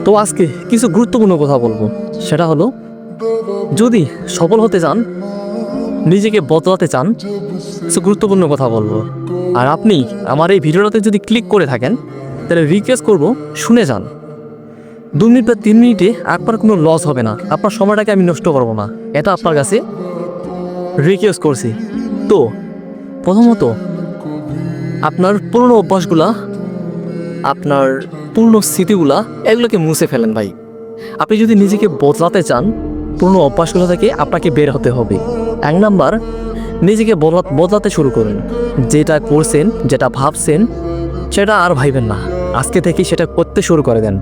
তো আজকে কিছু গুরুত্বপূর্ণ কথা বলবো, সেটা হলো যদি সফল হতে চান, নিজেকে বদলাতে চান, কিছু গুরুত্বপূর্ণ কথা বলবো। আর আপনি আমার এই ভিডিওটাতে যদি ক্লিক করে থাকেন তাহলে রিকোয়েস্ট করব শুনে যান। 2 মিনিট বা 3 মিনিটে আপনার কোনো লস হবে না, আপনার সময়টাকে আমি নষ্ট করবো না, এটা আপনার কাছে রিকোয়েস্ট করছি। তো প্রথমত আপনার পুরনো অভ্যাসগুলা, আপনার পুরনো স্মৃতিগুলা, এগুলোকে মুছে ফেলেন ভাই। আপনি যদি নিজেকে বদলাতে চান, পুরনো অভ্যাসগুলো থেকে আপনাকে বের হতে হবে। 1 নাম্বার, নিজেকে বদলাতে শুরু করুন। যেটা করছেন, যেটা ভাবছেন, সেটা আর ভাইবেন না, আজকে থেকেই সেটা করতে শুরু করে দেন।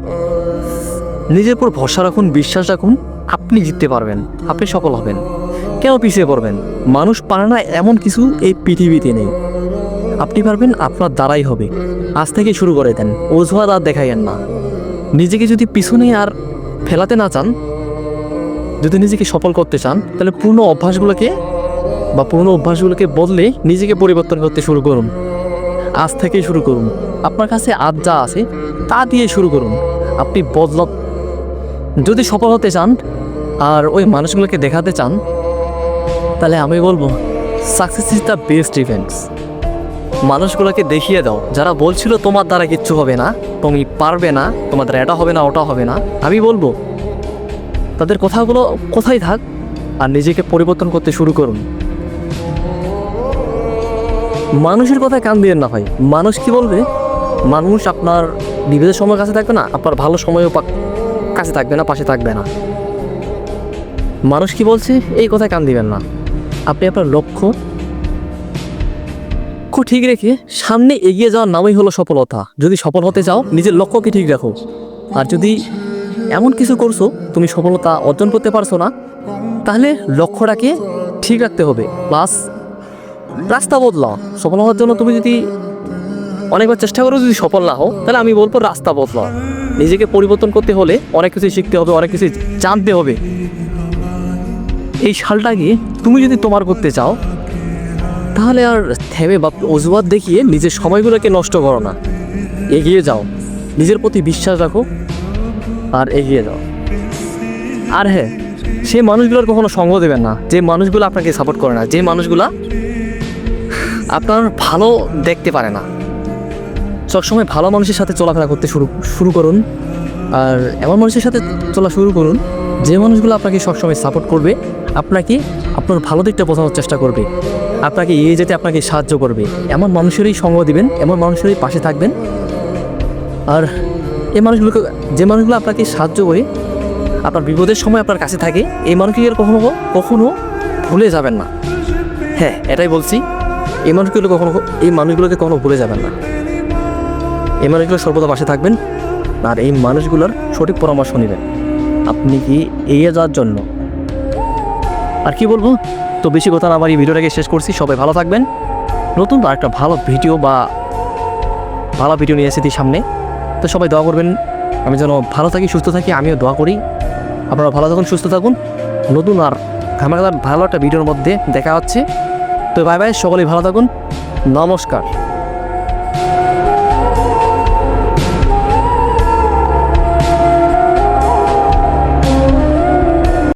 নিজের উপর ভরসা রাখুন, বিশ্বাস রাখুন, আপনি জিততে পারবেন, আপনি সফল হবেন। কেন পিছিয়ে পড়বেন? মানুষ পারে না এমন কিছু এই পৃথিবীতে নেই। আপনি পারবেন, আপনার দ্বারাই হবে। আজ থেকে শুরু করে দেন, অজুহাত আর দেখাইয়েন না। নিজেকে যদি পিছনে আর ফেলাতে না চান, যদি নিজেকে সফল করতে চান, তাহলে পুরনো অভ্যাসগুলোকে বদলে নিজেকে পরিবর্তন করতে শুরু করুন। আজ থেকেই শুরু করুন। আপনার কাছে আজ যা আছে তা দিয়ে শুরু করুন। আপনি যদি সফল হতে চান আর ওই মানুষগুলোকে দেখাতে চান, তাহলে আমি বলবো success is the best events. মানুষগুলোকে দেখিয়ে দাও, যারা বলছিল তোমার দ্বারা কিচ্ছু হবে না, তুমি পারবে না, তোমার দ্বারা এটা হবে না, ওটা হবে না, আমি বলবো তাদের কথাগুলো কোথায় থাক আর নিজেকে পরিবর্তন করতে শুরু করুন। মানুষের কথায় কান দিয়েন না ভাই। মানুষ কি বলবে? মানুষ আপনার বিপদের সময় কাছে থাকবে না, আপনার ভালো সময়ও কাছে থাকবে না, পাশে থাকবে না। মানুষ কি বলছে এই কথায় কান দিবেন না। আপনি আপনার লক্ষ্য ঠিক রেখে সামনে এগিয়ে যাওয়ার নামই হলো সফলতা। যদি সফল হতে চাও, নিজের লক্ষ্যকে ঠিক রাখো। আর যদি এমন কিছু করছো তুমি সফলতা অর্জন করতে পারছো না, তাহলে লক্ষ্যটাকে ঠিক রাখতে হবে, প্লাস রাস্তা বদলাও। সফল হওয়ার জন্য তুমি যদি অনেকবার চেষ্টা করো, যদি সফল না হও, তাহলে আমি বলবো রাস্তা বদলাও। নিজেকে পরিবর্তন করতে হলে অনেক কিছু শিখতে হবে, অনেক কিছু জানতে হবে। এই সালটাকে তুমি যদি তোমার করতে চাও, তাহলে আর থেমে বা অজুহাত দেখিয়ে নিজের সময়গুলোকে নষ্ট করো না। এগিয়ে যাও, নিজের প্রতি বিশ্বাস রাখো আর এগিয়ে যাও। আর হ্যাঁ, সেই মানুষগুলোর কখনো সঙ্গ দেবেন না যে মানুষগুলো আপনাকে সাপোর্ট করে না, যে মানুষগুলো আপনার ভালো দেখতে পারে না। সবসময় ভালো মানুষের সাথে চলাফেরা করতে শুরু করুন। আর এমন মানুষের সাথে চলা শুরু করুন যে মানুষগুলো আপনাকে সবসময় সাপোর্ট করবে, আপনাকে আপনার ভালো দিকটা বোঝানোর চেষ্টা করবে, আপনাকে এগিয়ে যেতে আপনাকে সাহায্য করবে। এমন মানুষেরই সঙ্গ দিবেন, এমন মানুষেরই পাশে থাকবেন। আর যে মানুষগুলো আপনাকে সাহায্য করে, আপনার বিপদের সময় আপনার কাছে থাকে, এই মানুষগুলো কখনো ভুলে যাবেন না। হ্যাঁ, এটাই বলছি, এই মানুষগুলোকে কখনো ভুলে যাবেন না। এই মানুষগুলো সর্বদা পাশে থাকবেন আর এই মানুষগুলোর সঠিক পরামর্শ নেবেন আপনি কি এগিয়ে যাওয়ার জন্য। আর কি বলবো, তো বেশি কথা না, আমার এই ভিডিওটাকে শেষ করছি। সবাই ভালো থাকবেন। নতুন আর একটা ভালো ভিডিও নিয়ে এসেছি সামনে। তো সবাই দোয়া করবেন আমি যেন ভালো থাকি, সুস্থ থাকি। আমিও দোয়া করি আপনারা ভালো থাকুন, সুস্থ থাকুন। নতুন আর ধামাকাদার ভালো একটা ভিডিওর মধ্যে দেখা হচ্ছে। তো বাই বাই, সকলেই ভালো থাকুন। নমস্কার।